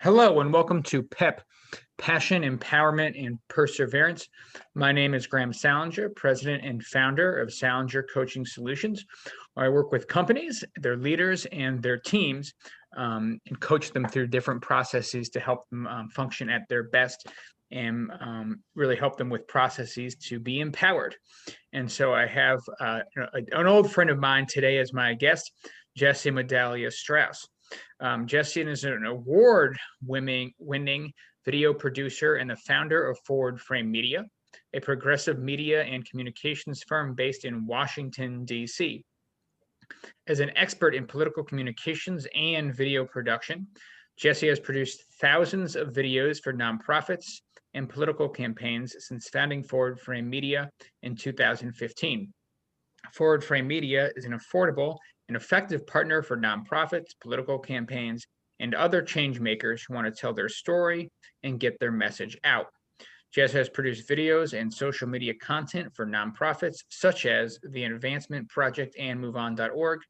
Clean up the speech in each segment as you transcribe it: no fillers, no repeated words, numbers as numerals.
Hello and welcome to PEP, Passion, Empowerment, and Perseverance. My name is Graham Salinger, President and Founder of Salinger Coaching Solutions. I work with companies, their leaders, and their teams and coach them through different processes to help them function at their best and really help them with processes to be empowered. And so I have an old friend of mine today as my guest, Jesse Medalia Strauss. Jesse is an award-winning video producer and the founder of Forward Frame Media, a progressive media and communications firm based in Washington, D.C. As an expert in political communications and video production, Jesse has produced thousands of videos for nonprofits and political campaigns since founding Forward Frame Media in 2015. Forward Frame Media is an affordable and effective partner for nonprofits, political campaigns, and other change makers who want to tell their story and get their message out. Jess has produced videos and social media content for nonprofits such as the Advancement Project and MoveOn.org,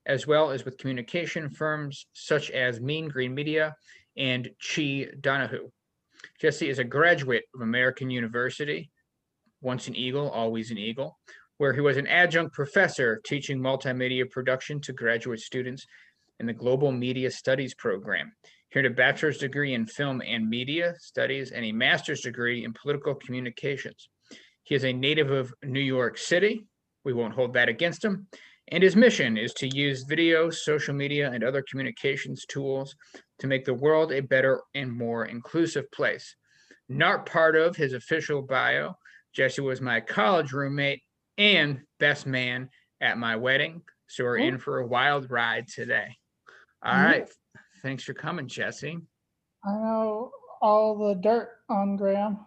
as well as with communication firms such as Mean Green Media and Chi Donahue. Jesse is a graduate of American University, once an Eagle, always an Eagle, where he was an adjunct professor teaching multimedia production to graduate students in the Global Media Studies program. He earned a bachelor's degree in film and media studies and a master's degree in political communications. He is a native of New York City. We won't hold that against him. And his mission is to use video, social media, and other communications tools to make the world a better and more inclusive place. Not part of his official bio, Jesse was my college roommate and best man at my wedding. So we're in for a wild ride today. All right. Thanks for coming, Jesse. I know all the dirt on Graham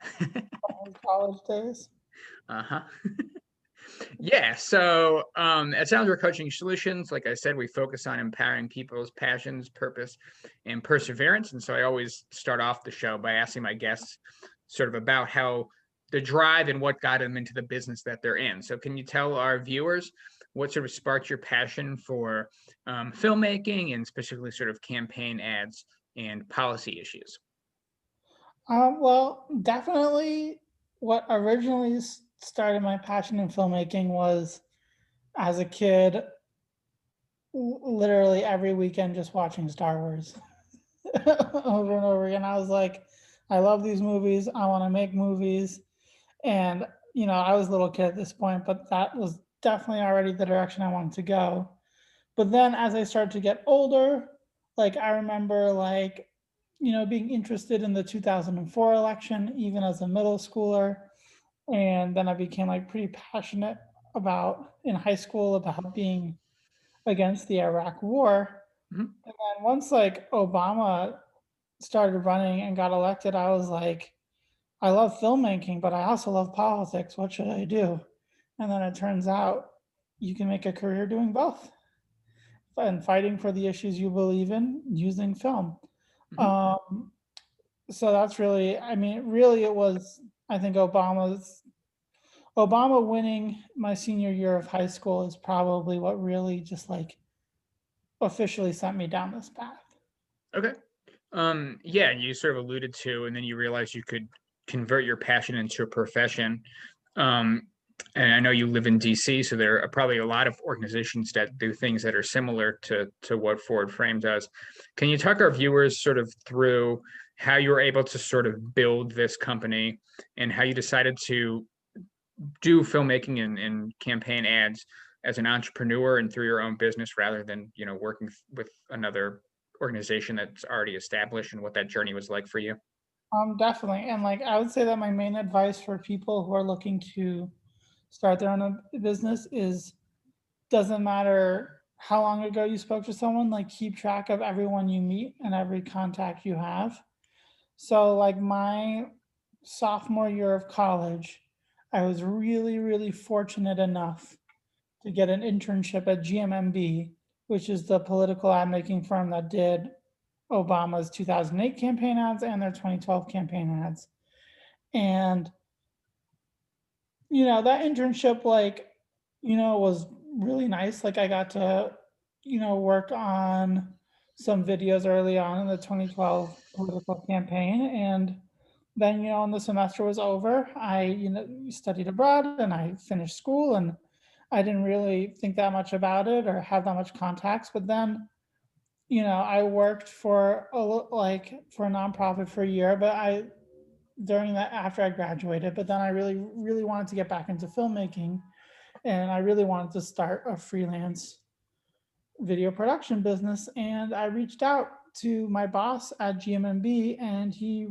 from his college days. Uh-huh. Yeah, so at Salinger Coaching Solutions, like I said, we focus on empowering people's passions, purpose, and perseverance. And so I always start off the show by asking my guests sort of about how the drive and what got them into the business that they're in. So can you tell our viewers what sort of sparked your passion for filmmaking and specifically sort of campaign ads and policy issues? Well, definitely what originally started my passion in filmmaking was as a kid, literally every weekend just watching Star Wars over and over again. I was like, I love these movies. I want to make movies. And, I was a little kid at this point, but that was definitely already the direction I wanted to go. But then as I started to get older, like I remember being interested in the 2004 election, even as a middle schooler. And then I became like pretty passionate about in high school about being against the Iraq war. Mhm. And then once like Obama started running and got elected, I was like, I love filmmaking, but I also love politics. What should I do? And then it turns out you can make a career doing both and fighting for the issues you believe in using film. Mhm. So that's really, I mean, really it was, I think Obama winning my senior year of high school is probably what really just like officially sent me down this path. Okay. Yeah, and you sort of alluded to, and then you realized you could convert your passion into a profession. Um, and I know you live in DC, so there are probably a lot of organizations that do things that are similar to what Forward Frame does. Can you talk our viewers sort of through how you were able to sort of build this company and how you decided to do filmmaking and campaign ads as an entrepreneur and through your own business rather than, working with another organization that's already established and what that journey was like for you? Definitely. And like I would say that my main advice for people who are looking to start their own business is doesn't matter how long ago you spoke to someone, like keep track of everyone you meet and every contact you have. So like my sophomore year of college, I was really, really fortunate enough to get an internship at GMMB, which is the political ad making firm that did Obama's 2008 campaign ads and their 2012 campaign ads. And, that internship, was really nice. Like I got to, work on some videos early on in the 2012 political campaign. And then, when the semester was over, I, studied abroad and I finished school, and I didn't really think that much about it or have that much contacts. But then, I worked for for a nonprofit for a year, but during that, after I graduated, but then I really, really wanted to get back into filmmaking, and I really wanted to start a freelance video production business. And I reached out to my boss at GMMB, and he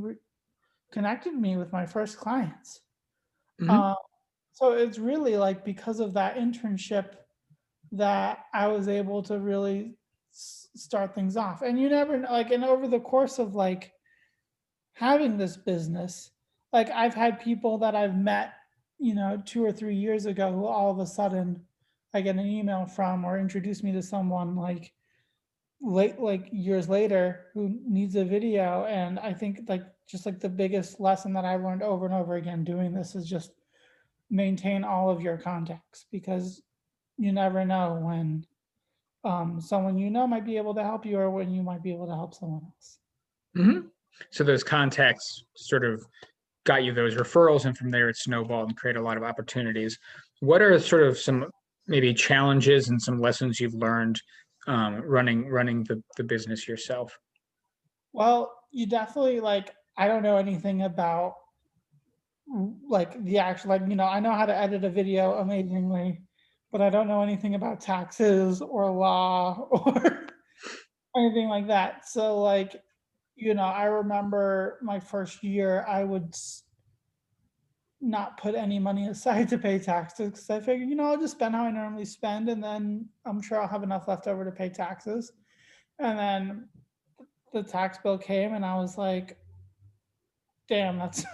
connected me with my first clients. Hmm. Uh, so it's really like because of that internship that I was able to really start things off. And you never know, and over the course of having this business, I've had people that I've met, 2 or 3 years ago, who all of a sudden I get an email from or introduce me to someone years later who needs a video. And I think just the biggest lesson that I've learned over and over again doing this is just maintain all of your contacts, because you never know when someone might be able to help you, or when you might be able to help someone else. Hmm. So those contacts sort of got you those referrals, and from there it snowballed and created a lot of opportunities. What are sort of some maybe challenges and some lessons you've learned running the business yourself? Well, you definitely I don't know anything about the actual I know how to edit a video amazingly, but I don't know anything about taxes or law or anything like that. So I remember my first year, I would not put any money aside to pay taxes, because I figured, I'll just spend how I normally spend, and then I'm sure I'll have enough left over to pay taxes. And then the tax bill came, and I was like, damn, that's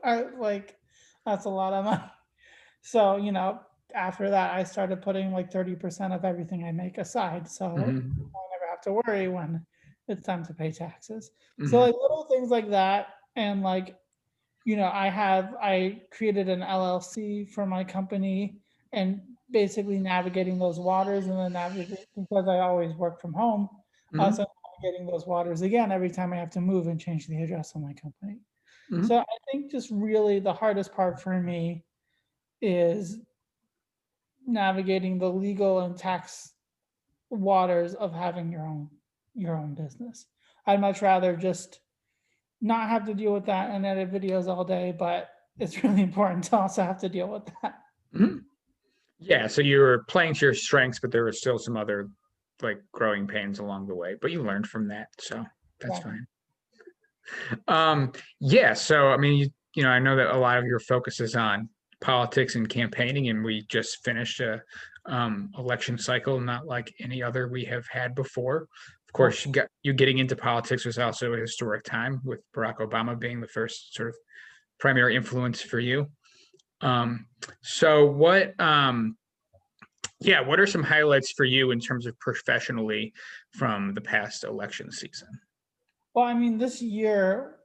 I that's a lot of money. So, after that, I started putting 30% of everything I make aside. So Hmm. I never have to worry when it's time to pay taxes. So Hmm. little things like that. And I created an LLC for my company, and basically navigating those waters, and then because I always work from home, Hmm. also navigating those waters again every time I have to move and change the address on my company. So Hmm. I think just really the hardest part for me is navigating the legal and tax waters of having your own business. I'd much rather just not have to deal with that and edit videos all day, but it's really important to also have to deal with that. Hmm. Yeah, so you were playing to your strengths, but there were still some other growing pains along the way, but you learned from that, so that's Exactly. fine. Yeah, so I mean, I know that a lot of your focus is on politics and campaigning, and we just finished a election cycle, not like any other we have had before. Of course, Yep. you getting into politics was also a historic time, with Barack Obama being the first sort of primary influence for you. Um, so what are some highlights for you in terms of professionally from the past election season? Well, I mean, this year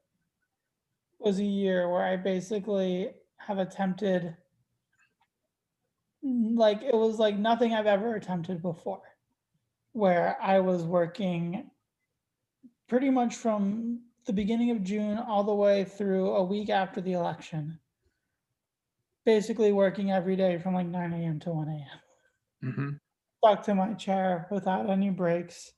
was a year where I basically have attempted, it was like nothing I've ever attempted before, where I was working pretty much from the beginning of June all the way through a week after the election, basically working every day from 9 a.m. to 1 a.m. Hmm. Stuck to my chair without any breaks.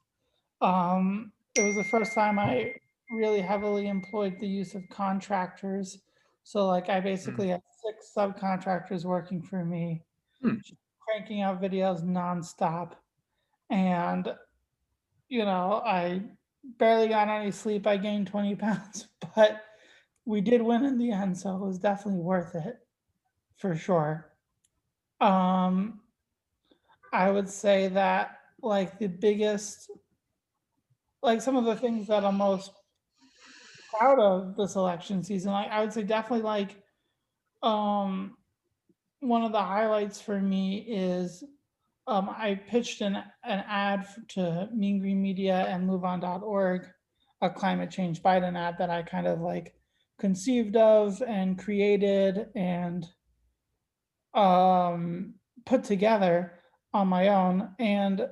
It was the first time I really heavily employed the use of contractors. So I basically had 6 subcontractors working for me, Hmm. cranking out videos nonstop. And, I barely got any sleep. I gained 20 pounds, but we did win in the end. So it was definitely worth it for sure. Um, I would say that the biggest, some of the things that I'm most proud of this election season, I would say definitely um one of the highlights for me is I pitched an ad to Mean Green Media and MoveOn.org, a climate change Biden ad that I kind of conceived of and created and um, put together on my own. And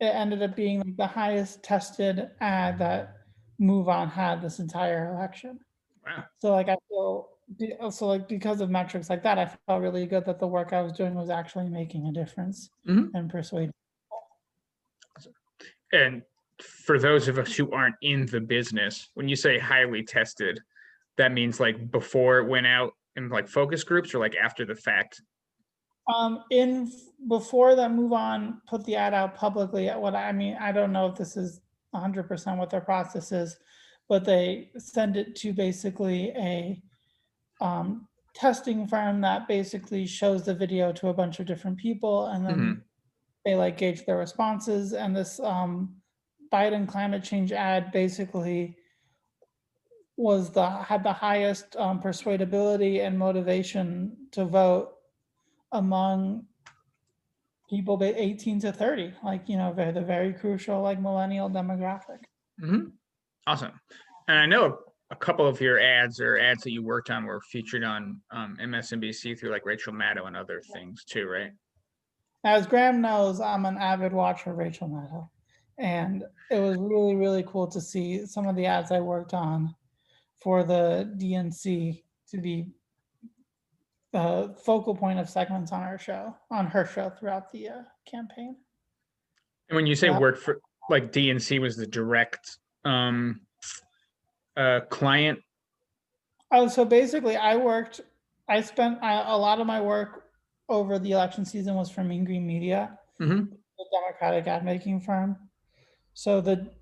it ended up being like the highest tested ad that Move On had this entire election. Wow. So like I feel so like because of metrics like that, I felt really good that the work I was doing was actually making a difference Mhm. and persuading. And for those of us who aren't in the business, when you say highly tested, that means like before it went out in like focus groups or like after the fact? In before that Move On put the ad out publicly, what I mean, I don't know if this is 100% what their process is, but they send it to basically a testing firm that basically shows the video to a bunch of different people, and then Mhm. they like gauge their responses. And this Biden climate change ad basically was the had the highest persuadability and motivation to vote among people 18 to 30, like the very crucial like millennial demographic. Mhm. Awesome. And I know a couple of your ads or ads that you worked on were featured on MSNBC through like Rachel Maddow and other things too, right? As Graham knows, I'm an avid watcher of Rachel Maddow, and it was really really cool to see some of the ads I worked on for the DNC to be the focal point of segments on her show throughout the campaign. And when you So say that, worked for like DNC was the direct client. oh, so basically, I spent a lot of my work over the election season was for Mean Green Media, Mhm. the Democratic ad making firm. So the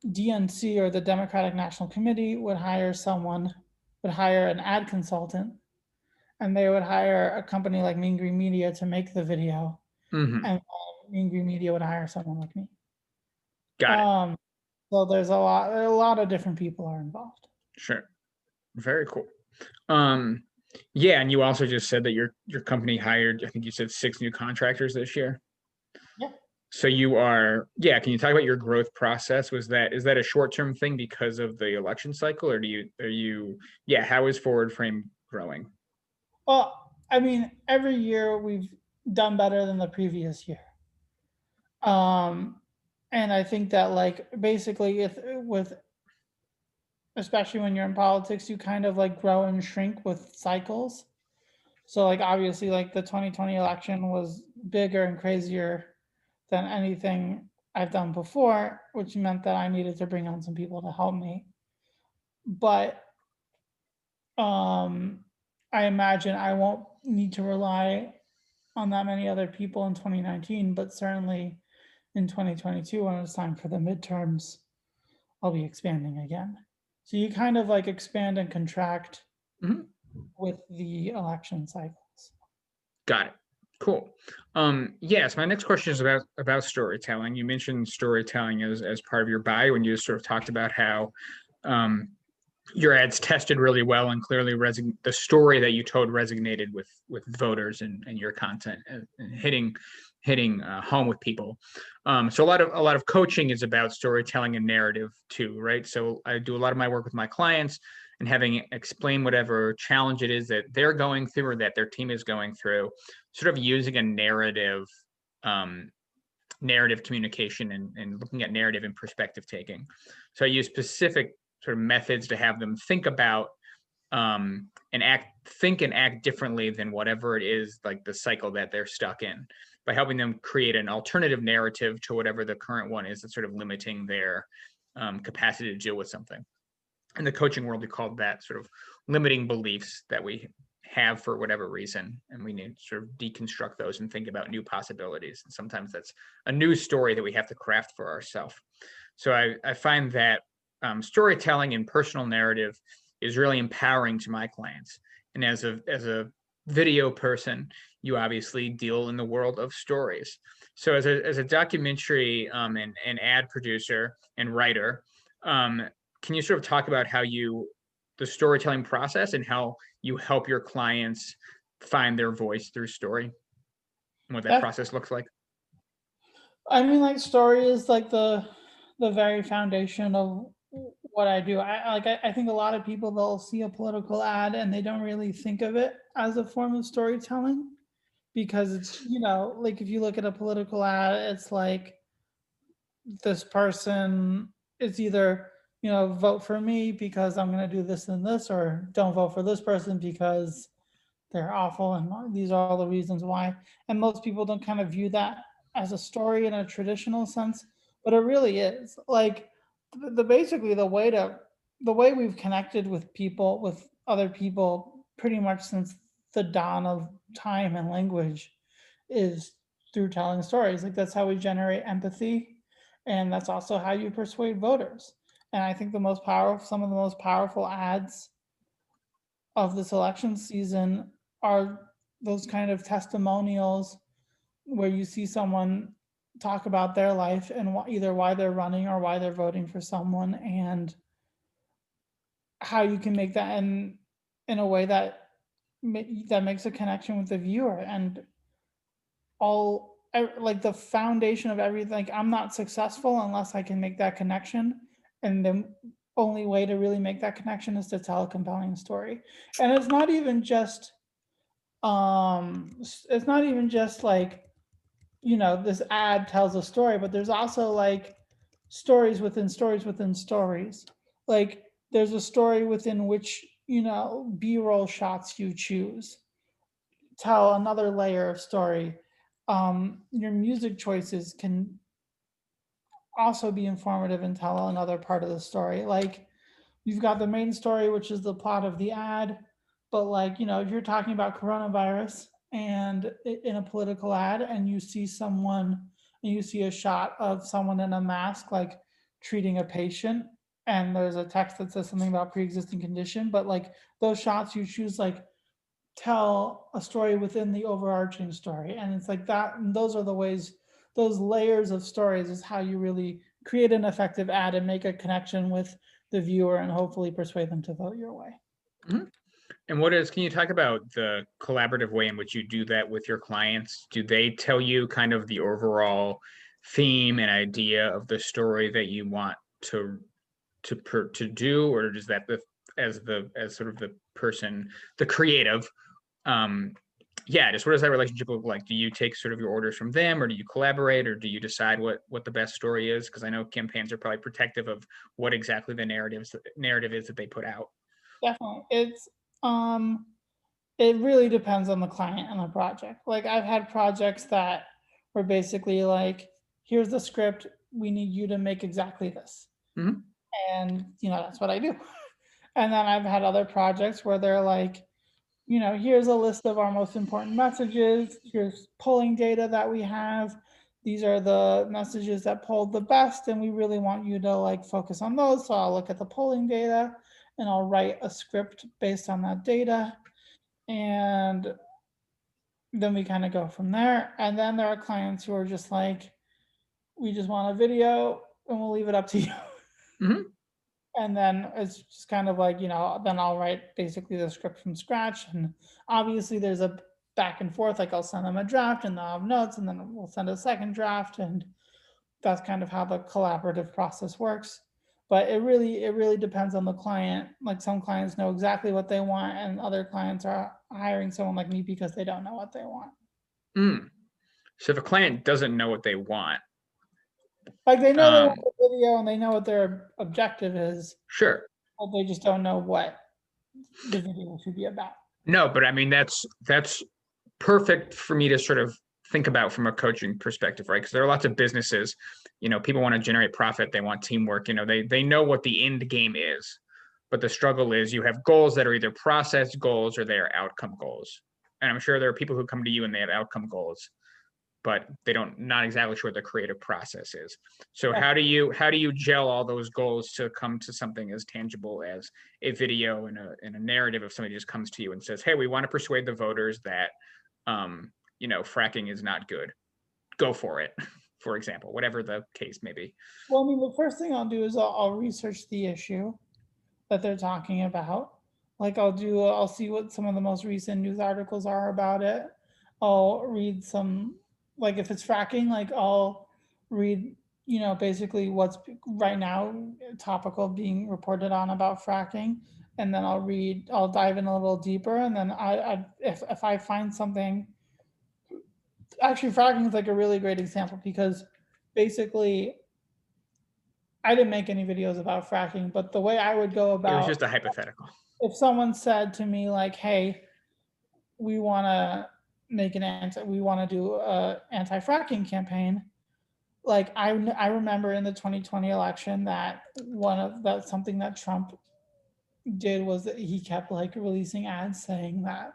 DNC, or the Democratic National Committee, would hire an ad consultant, and they would hire a company like Mean Green Media to make the video, Mhm. and Mean Green Media would hire someone like me. Got it. Um, so there's a lot of different people are involved. Sure. Very cool. Um, yeah, and you also just said that your company hired, I think you said 6 new contractors this year. Yeah. So you are, yeah, can you talk about your growth process? Is that a short-term thing because of the election cycle, or yeah, how is Forward Frame growing? Well, I mean, every year we've done better than the previous year. Um, and I think that like basically if with especially when you're in politics, you kind of like grow and shrink with cycles. So like obviously like the 2020 election was bigger and crazier than anything I've done before, which meant that I needed to bring on some people to help me. But um I imagine I won't need to rely on that many other people in 2019, but certainly in 2022 when it's time for the midterms, I'll be expanding again. So you kind of like expand and contract Mhm. with the election cycles. Got it. Cool. Yes, my next question is about storytelling. You mentioned storytelling as part of your bio, and you just sort of talked about how um, your ads tested really well and clearly the story that you told resonated with voters and your content and hitting home with people. So a lot of coaching is about storytelling and narrative too, right? So I do a lot of my work with my clients and having explain whatever challenge it is that they're going through or that their team is going through, sort of using a um, narrative communication and looking at narrative and perspective taking. So I use specific sort of methods to have them think about think and act differently than whatever it is like the cycle that they're stuck in, by helping them create an alternative narrative to whatever the current one is that's sort of limiting their capacity to deal with something. In the coaching world, we call that sort of limiting beliefs that we have for whatever reason, and we need to sort of deconstruct those and think about new possibilities. And sometimes that's a new story that we have to craft for ourselves. So I find that storytelling and personal narrative is really empowering to my clients. And as a video person, you obviously deal in the world of stories. So as a documentary and ad producer and writer, can you sort of talk about the storytelling process and how you help your clients find their voice through story and what that That process looks like? I mean, like story is like the very foundation of what I do. I think a lot of people they'll see a political ad and they don't really think of it as a form of storytelling because it's like if you look at a political ad, it's like this person is either, vote for me because I'm going to do this and this, or don't vote for this person because they're awful and these are all the reasons why. And most people don't kind of view that as a story in a traditional sense, but it really is. Like basically the way we've connected with people, with other people pretty much since the dawn of time and language is through telling stories. Like that's how we generate empathy, and that's also how you persuade voters. And I think some of the most powerful ads of this election season are those kind of testimonials where you see someone talk about their life and either why they're running or why they're voting for someone, and how you can make that in a way that that makes a connection with the viewer. And like the foundation of everything, like I'm not successful unless I can make that connection, and the only way to really make that connection is to tell a compelling story. And it's not even just like, this ad tells a story, but there's also like stories within stories within stories. Like there's a story within which, b-roll shots you choose tell another layer of story. Your music choices can also be informative and tell another part of the story. Like you've got the main story, which is the plot of the ad, but like, if you're talking about coronavirus and in a political ad, and you see someone and you see a shot of someone in a mask, like treating a patient, and there's a text that says something about pre-existing condition, but like those shots you choose, like tell a story within the overarching story. And it's like that, and those are the ways, those layers of stories is how you really create an effective ad and make a connection with the viewer and hopefully persuade them to vote your way. Mhm. And can you talk about the collaborative way in which you do that with your clients? Do they tell you kind of the overall theme and idea of the story that you want to do, or does that as sort of the person, the creative, um, yeah, just what does that relationship look like? Do you take sort of your orders from them, or do you collaborate, or do you decide what the best story is? Because I know campaigns are probably protective of what exactly the narrative is that they put out. Definitely. Um it really depends on the client and the project. Like I've had projects that were basically like, here's the script, we need you to make exactly this. Mhm. And that's what I do. And then I've had other projects where they're like, here's a list of our most important messages. Here's polling data that we have. These are the messages that polled the best, and we really want you to like focus on those. So I'll look at the polling data and I'll write a script based on that data. And then we kind of go from there. And then there are clients who are just like, we just want a video and we'll leave it up to you. Mhm. And then it's just kind of like, then I'll write basically the script from scratch. And obviously there's a back and forth. Like I'll send them a draft and they'll have notes, and then we'll send a second draft. And that's kind of how the collaborative process works. But it really depends on the client. Like some clients know exactly what they want, and other clients are hiring someone like me because they don't know what they want. Mm. So if a client doesn't know what they want, Like they know they want um, the video and they know what their objective is, sure. but they just don't know what the video should be about. No, but I mean that's perfect for me to sort of think about from a coaching perspective, right? Because there are lots of businesses, people want to generate profit, they want teamwork, they know what the end game is. But the struggle is you have goals that are either process goals or they are outcome goals. And I'm sure there are people who come to you and they have outcome goals, but they don't not exactly sure what the creative process is. So how do you gel all those goals to come to something as tangible as a video and a narrative? If somebody just comes to you and says, hey, we want to persuade the voters that fracking is not good, go for it, for example, whatever the case may be. Well, I mean, the first thing I'll do is I'll research the issue that they're talking about. Like I'll see what some of the most recent news articles are about it. I'll read some, like if it's fracking, like I'll read, basically what's right now topical being reported on about fracking. And then I'll dive in a little deeper. And then if I find something, actually fracking is like a really great example because basically I didn't make any videos about fracking, but the way I would go It was about, just a hypothetical. if someone said to me like, "Hey, we want to we want to do a anti-fracking campaign," like I remember in the 2020 election that something that Trump did was that he kept like releasing ads saying that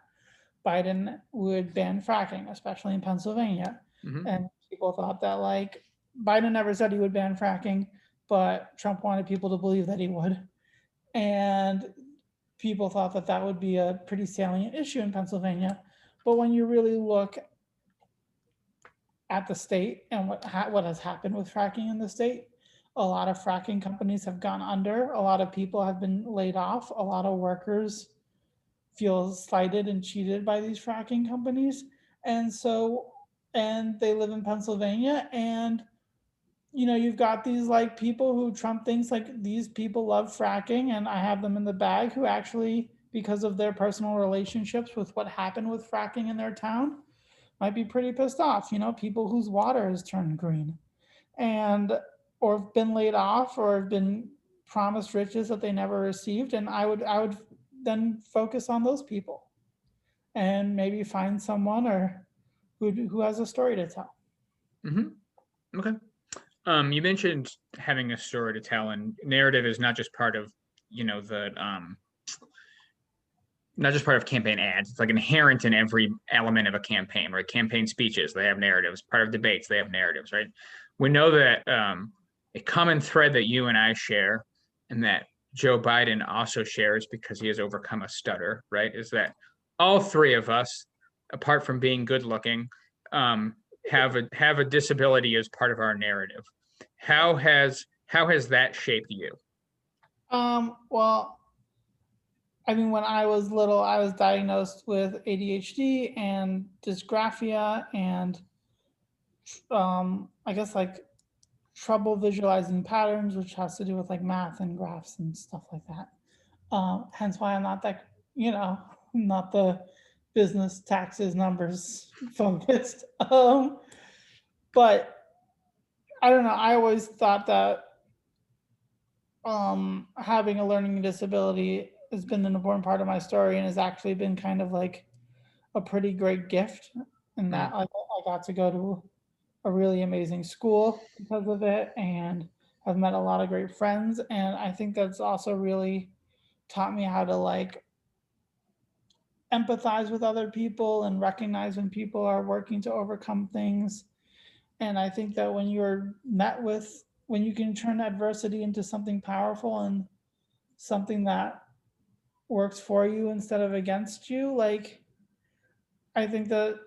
Biden would ban fracking, especially in Pennsylvania. Hmm. And people thought that like Biden never said he would ban fracking, but Trump wanted people to believe that he would. And people thought that that would be a pretty salient issue in Pennsylvania. But when you really look at the state and what has happened with fracking in the state, a lot of fracking companies have gone under. A lot of people have been laid off. A lot of workers feel slighted and cheated by these fracking companies. And so, and they live in Pennsylvania. And, you've got these like people who Trump thinks like these people love fracking and I have them in the bag who actually, because of their personal relationships with what happened with fracking in their town, might be pretty pissed off. People whose water has turned green and or have been laid off or have been promised riches that they never received. And I would then focus on those people and maybe find someone or who has a story to tell. Hmm. Okay. You mentioned having a story to tell, and narrative is not just part of, the not just part of campaign ads. It's like inherent in every element of a campaign, right? Campaign speeches, they have narratives. Part of debates, they have narratives, right? We know that a common thread that you and I share, and that Joe Biden also shares because he has overcome a stutter, right? Is that all three of us, apart from being good looking, have a disability as part of our narrative. How has that shaped you? Well, I mean, when I was little, I was diagnosed with ADHD and dysgraphia and I guess like trouble visualizing patterns, which has to do with like math and graphs and stuff like that. Hence why I'm not that, not the business taxes numbers focused. But I don't know. I always thought that having a learning disability has been an important part of my story and has actually been kind of like a pretty great gift. And that Mm, I got to go to a really amazing school because of it and have met a lot of great friends. And I think that's also really taught me how to like empathize with other people and recognize when people are working to overcome things. And I think that when you can turn adversity into something powerful and something that works for you instead of against you, like, I think that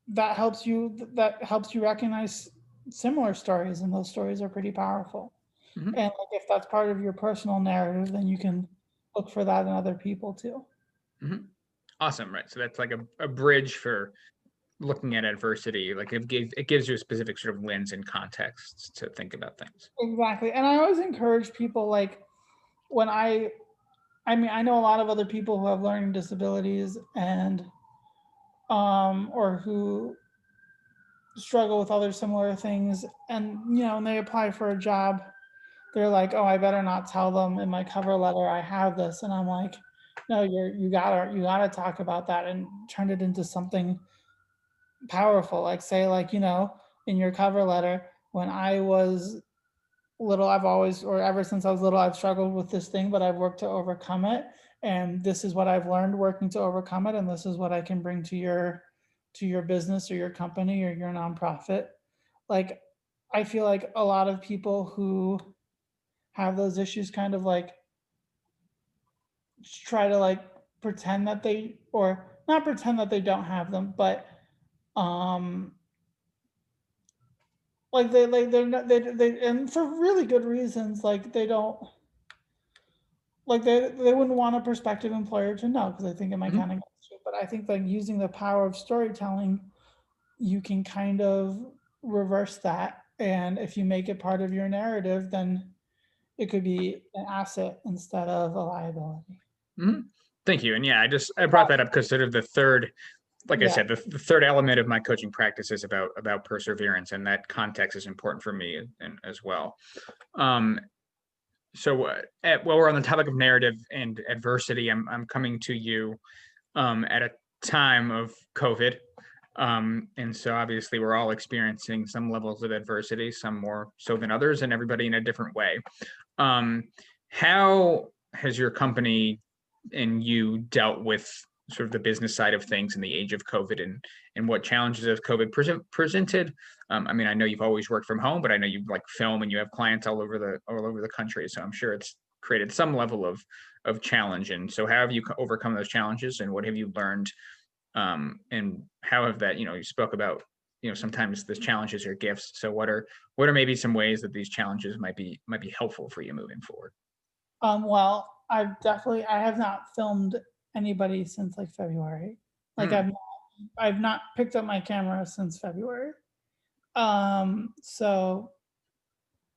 that helps you recognize similar stories, and those stories are pretty powerful. mhm, And like, if that's part of your personal narrative, then you can look for that in other people too. mhm. Awesome, right? So that's like a bridge for looking at adversity. Like it gives you a specific sort of lens and context to think about things. Exactly. And I always encourage people like when I mean, I know a lot of other people who have learning disabilities and or who struggle with other similar things, and when they apply for a job, they're like, "Oh, I better not tell them in my cover letter I have this." And I'm like, "No, you gotta talk about that and turn it into something powerful. Like, say, like, in your cover letter, when I was little, I've always, or ever since I was little, I've struggled with this thing, but I've worked to overcome it. And this is what I've learned working to overcome it. And this is what I can bring to your business or your company or your nonprofit." Like, I feel like a lot of people who have those issues kind of like try to like pretend that they, or not pretend that they don't have them, but um like they're not, they and for really good reasons, like they don't, like they wouldn't want a prospective employer to know because I think it might Mhm. kind of, but I think like using the power of storytelling, you can kind of reverse that. And if you make it part of your narrative, then it could be an asset instead of a liability. Mhm. Thank you. And yeah, I brought that up because sort of like I Yeah. said, the third element of my coaching practice is about perseverance, and that context is important for me and as well. Um, so while we're on the topic of narrative and adversity, I'm coming to you at a time of COVID. And so obviously we're all experiencing some levels of adversity, some more so than others, and everybody in a different way. How has your company and you dealt with sort of the business side of things in the age of COVID, and what challenges has COVID presented? I mean, I know you've always worked from home, but I know you like film and you have clients all over the country. So I'm sure it's created some level of challenge. And so how have you overcome those challenges, and what have you learned? And how have that, you spoke about, sometimes the challenges are gifts. So what are maybe some ways that these challenges might be helpful for you moving forward? Well, I have not filmed anybody since like February. Like Mm, I've not picked up my camera since February. So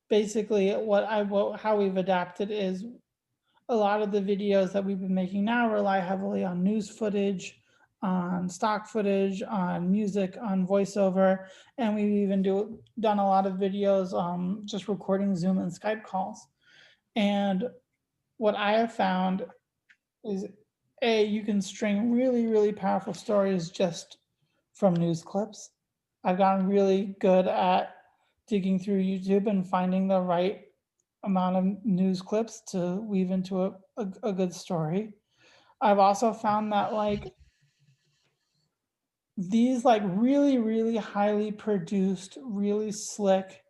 basically how we've adapted is a lot of the videos that we've been making now rely heavily on news footage, on stock footage, on music, on voiceover, and we've even done a lot of videos just recording Zoom and Skype calls. And what I have found is you can string really, really powerful stories just from news clips. I've gotten really good at digging through YouTube and finding the right amount of news clips to weave into a good story. I've also found that like these like really, really highly produced, really slick,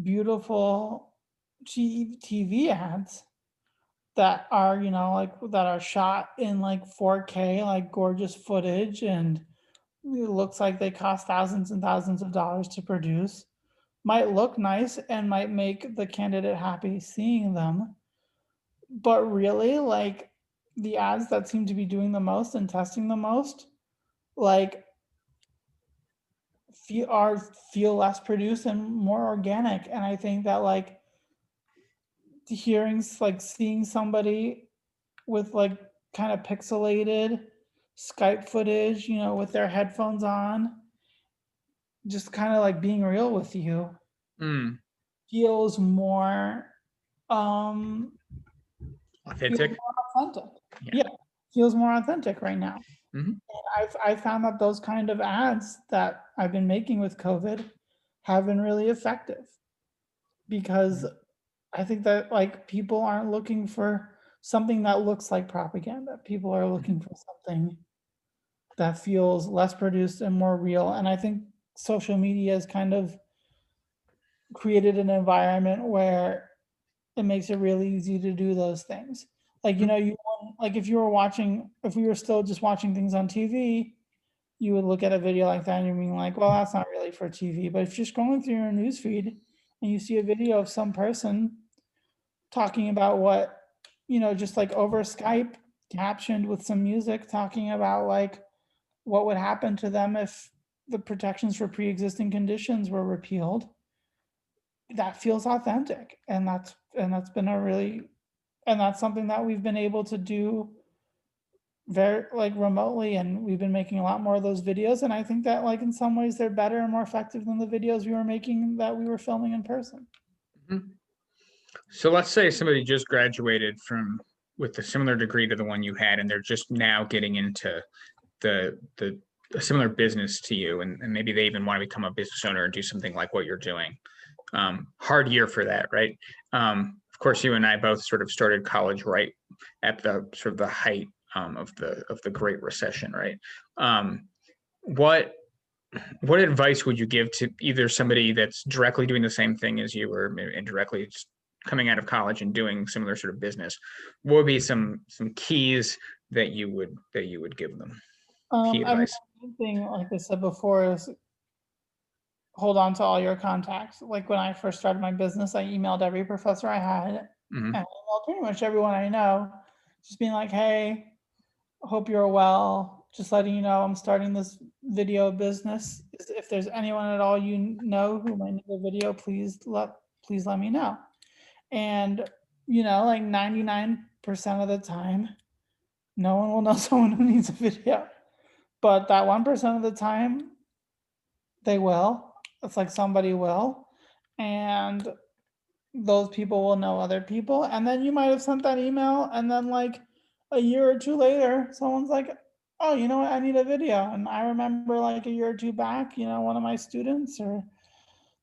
beautiful TV ads that are, like that are shot in like 4K, like gorgeous footage, and it looks like they cost thousands and thousands of dollars to produce, might look nice and might make the candidate happy seeing them. But really, like the ads that seem to be doing the most and testing the most, like feel less produced and more organic. And I think that like seeing somebody with like kind of pixelated Skype footage, with their headphones on, just kind of like being real with you, mm, feels more um feels authentic. more authentic. Yeah. Yeah, feels more authentic right now. Hmm. I've found that those kind of ads that I've been making with COVID have been really effective because I think that like people aren't looking for something that looks like propaganda. People are looking for something that feels less produced and more real. And I think social media has kind of created an environment where it makes it really easy to do those things. Like, like if we were still just watching things on TV, you would look at a video like that and you're being like, well, that's not really for TV. But if you're scrolling through your news feed and you see a video of some person talking about what, just like over Skype, captioned with some music, talking about like what would happen to them if the protections for pre-existing conditions were repealed, that feels authentic. And that's been a really and that's something that we've been able to do very like remotely, and we've been making a lot more of those videos, and I think that like in some ways they're better and more effective than the videos we were making that we were filming in person. Hmm. So let's say somebody just graduated from with a similar degree to the one you had, and they're just now getting into the a similar business to you, and maybe they even want to become a business owner and do something like what you're doing. Hard year for that, right? Of course, you and I both sort of started college right at the sort of the height of the Great Recession, right? What what advice would you give to either somebody that's directly doing the same thing as you, or maybe indirectly just coming out of college and doing similar sort of business? What would be some keys that you would give them? Key I mean, advice. one thing, like I said before, is hold on to all your contacts. Like when I first started my business, I emailed every professor I had, and I Hmm. emailed pretty much everyone I know, just being like, hey, hope you're well. Just letting you know I'm starting this video business. If there's anyone at all you know who might need a video, please let me know. And like 99% of the time, no one will know someone who needs a video. But that 1% of the time, they will. It's like somebody will. And those people will know other people. And then you might have sent that email, and then like a year or two later, someone's like, oh, you know what? I need a video. And I remember like a year or two back, one of my students or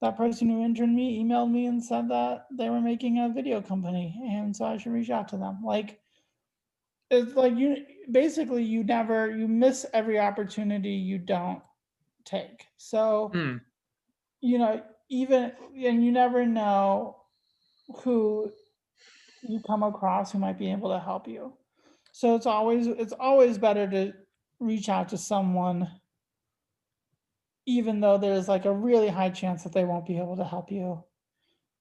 that person who interned me emailed me and said that they were making a video company. And so I should reach out to them. Like, it's like you miss every opportunity you don't take. So, Mm, even, and you never know who you come across who might be able to help you. So it's always better to reach out to someone, even though there's like a really high chance that they won't be able to help you.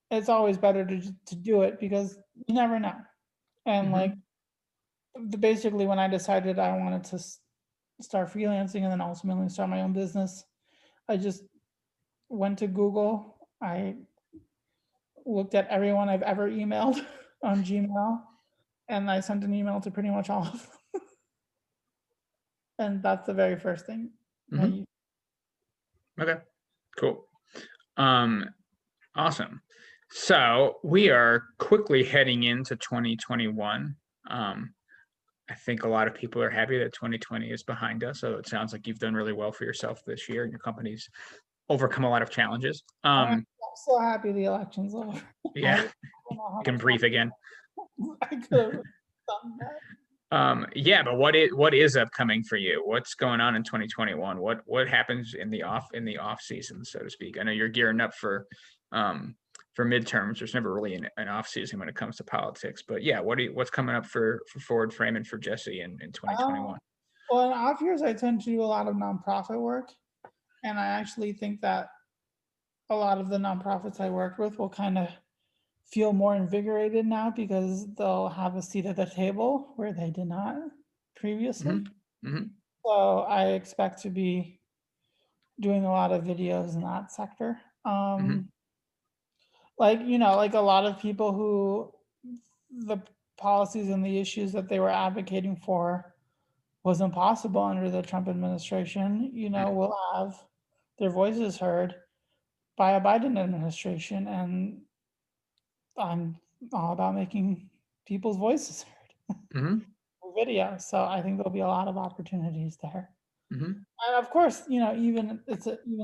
It's always better to do it because you never know. And like mhm, basically, when I decided I wanted to start freelancing and then ultimately start my own business, I just went to Google. I looked at everyone I've ever emailed on Gmail, and I sent an email to pretty much all of them. And that's the very first thing that mhm. you. Okay, cool. Um, awesome. So we are quickly heading into 2021. Um, I think a lot of people are happy that 2020 is behind us. So it sounds like you've done really well for yourself this year, and your company's overcome a lot of challenges. I'm so happy the election's over. I Yeah, don't know how you can much breathe again. longer I could have done that. Yeah, but what is upcoming for you? What's going on in 2021? What happens in the off season, so to speak? I know you're gearing up for midterms. There's never really an off season when it comes to politics, but yeah, what's coming up for Forward Frame and for Jesse in Um, 2021? well, in off years, I tend to do a lot of nonprofit work, and I actually think that a lot of the nonprofits I work with will kind of feel more invigorated now because they'll have a seat at the table where they did not previously. Hmm. Hmm. So I expect to be doing a lot of videos in that sector. Hmm. Like a lot of people who the policies and the issues that they were advocating for was impossible under the Trump administration, will have their voices heard by a Biden administration. And I'm all about making people's voices heard Hmm. through video. So I think there'll be a lot of opportunities there. Hmm. And of course, even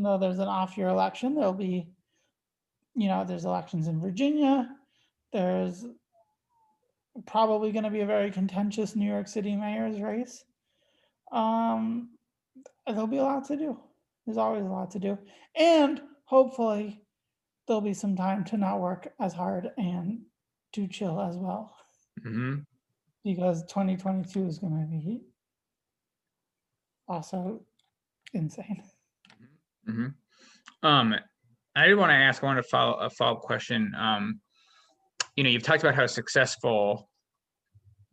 though there's an off year election, there'll be, there's elections in Virginia. There's probably going to be a very contentious New York City mayor's race. Um, there'll be a lot to do. There's always a lot to do. And hopefully there'll be some time to not work as hard and to chill as well. Hmm. Because 2022 is going to be also insane. Hmm. Um, I did want to ask. I wanted to follow a follow-up question. You've talked about how successful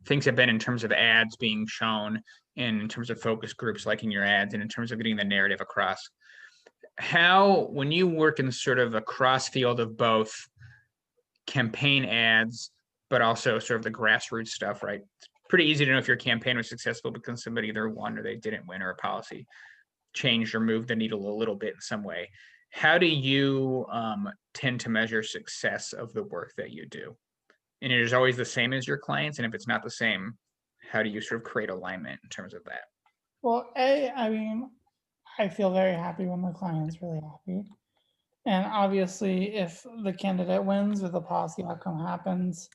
things have been in terms of ads being shown, and in terms of focus groups liking your ads, and in terms of getting the narrative across. How, when you work in sort of a cross field of both campaign ads, but also sort of the grassroots stuff, right? It's pretty easy to know if your campaign was successful because somebody either won or they didn't win, or a policy changed or moved the needle a little bit in some way. How do you tend to measure success of the work that you do? And it is always the same as your clients. And if it's not the same, how do you sort of create alignment in terms of that? Well, I mean, I feel very happy when the client's really happy. And obviously, if the candidate wins or the policy outcome happens,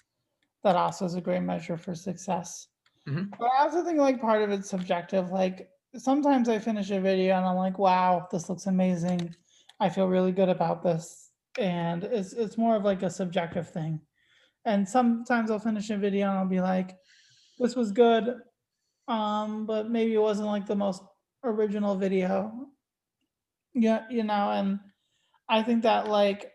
that also is a great measure for success. Mm-hmm. But I also think like part of it's subjective. Like sometimes I finish a video and I'm like, wow, this looks amazing. I feel really good about this. And it's more of like a subjective thing. And sometimes I'll finish a video and I'll be like, this was good, but maybe it wasn't like the most original video. Yeah, and I think that like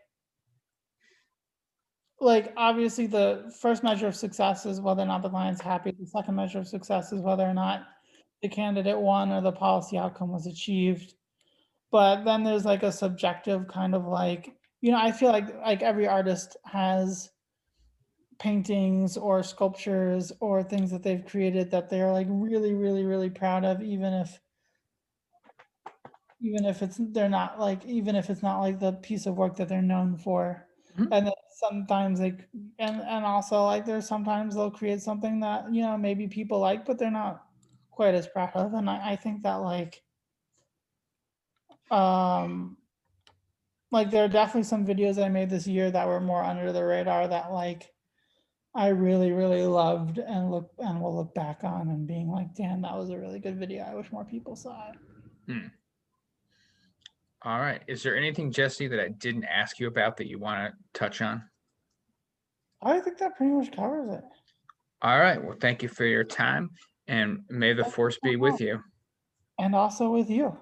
obviously the first measure of success is whether or not the client's happy. The second measure of success is whether or not the candidate won or the policy outcome was achieved. But then there's like a subjective kind of like, I feel like every artist has paintings or sculptures or things that they've created that they're like really, really, really proud of, even if even if they're not like, even if it's not like the piece of work that they're known for. Mhm. And then sometimes like, and also like there's sometimes they'll create something that, you know, maybe people like, but they're not quite as proud of. And I think that um, like there are definitely some videos I made this year that were more under the radar that like I really, really loved and will look back on and being like, damn, that was a really good video. I wish more people saw it. Hmm. All right. Is there anything, Jesse, that I didn't ask you about that you want to touch on? I think that pretty much covers it. All right. Well, thank you for your time, and may the Thank you force so be much. with you. And also with you.